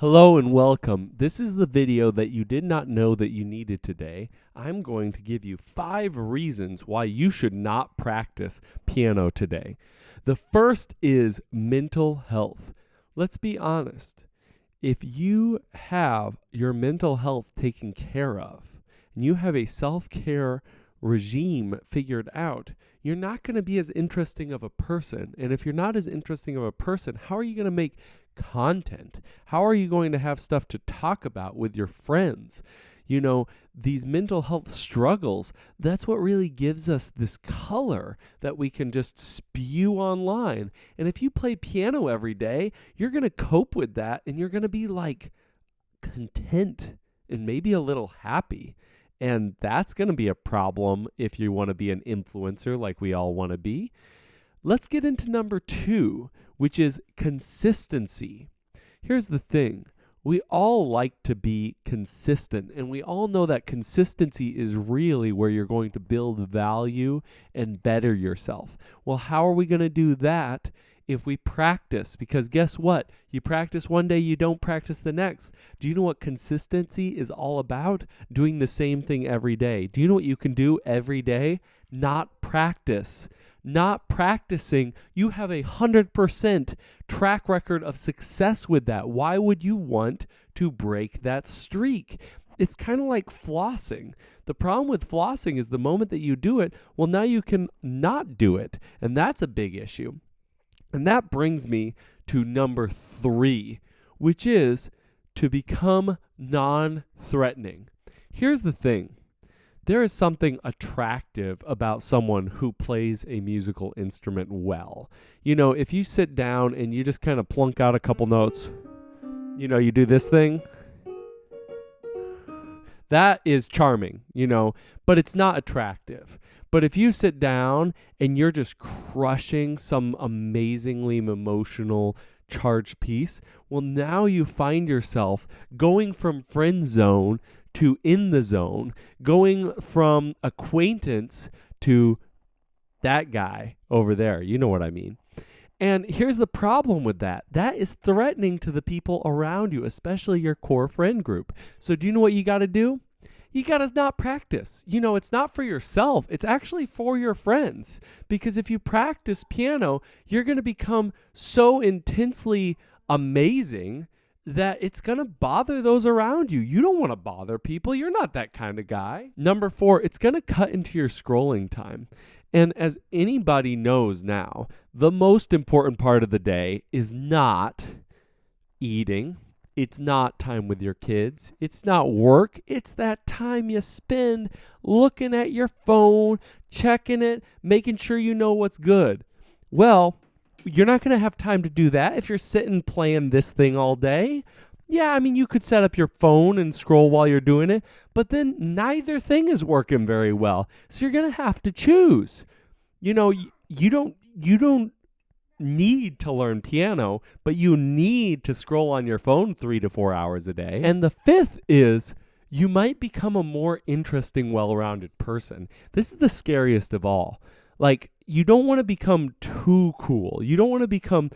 Hello and welcome. This is the video that you did not know that you needed today. I'm going to give you 5 reasons why you should not practice piano today. The first is mental health. Let's be honest. If you have your mental health taken care of and you have a self-care regime figured out, you're not going to be as interesting of a person. And if you're not as interesting of a person, how are you going to make content? How are you going to have stuff to talk about with your friends? You know, these mental health struggles, that's what really gives us this color that we can just spew online. And if you play piano every day, you're going to cope with that and you're going to be like content and maybe a little happy. And that's going to be a problem if you want to be an influencer like we all want to be. Let's get into number 2, which is consistency. Here's the thing. We all like to be consistent, and we all know that consistency is really where you're going to build value and better yourself. Well, how are we going to do that if we practice? Because guess what? You practice one day, you don't practice the next. Do you know what consistency is all about? Doing the same thing every day. Do you know what you can do every day? Not practice. Not practicing. You have 100% track record of success with that. Why would you want to break that streak? It's kind of like flossing. The problem with flossing is the moment that you do it, well, now you can not do it. And that's a big issue. And that brings me to number 3, which is to become non-threatening. Here's the thing. There is something attractive about someone who plays a musical instrument well. You know, if you sit down and you just kind of plunk out a couple notes, you know, you do this thing, that is charming, you know, but it's not attractive. But if you sit down and you're just crushing some amazingly emotional charged piece, well, now you find yourself going from friend zone to in the zone, going from acquaintance to that guy over there. You know what I mean? And here's the problem with that. That is threatening to the people around you, especially your core friend group. So do you know what you got to do? You got to not practice. You know, it's not for yourself. It's actually for your friends. Because if you practice piano, you're going to become so intensely amazing that it's going to bother those around you. You don't want to bother people. You're not that kind of guy. Number 4, it's going to cut into your scrolling time. And as anybody knows now, the most important part of the day is not eating. It's not time with your kids. It's not work. It's that time you spend looking at your phone, checking it, making sure you know what's good. Well, you're not going to have time to do that if you're sitting playing this thing all day. Yeah, I mean, you could set up your phone and scroll while you're doing it, but then neither thing is working very well. So you're going to have to choose. You know, you don't need to learn piano, but you need to scroll on your phone 3 to 4 hours a day. And the 5th is you might become a more interesting, well-rounded person. This is the scariest of all. Like, you don't want to become too cool. You don't want to become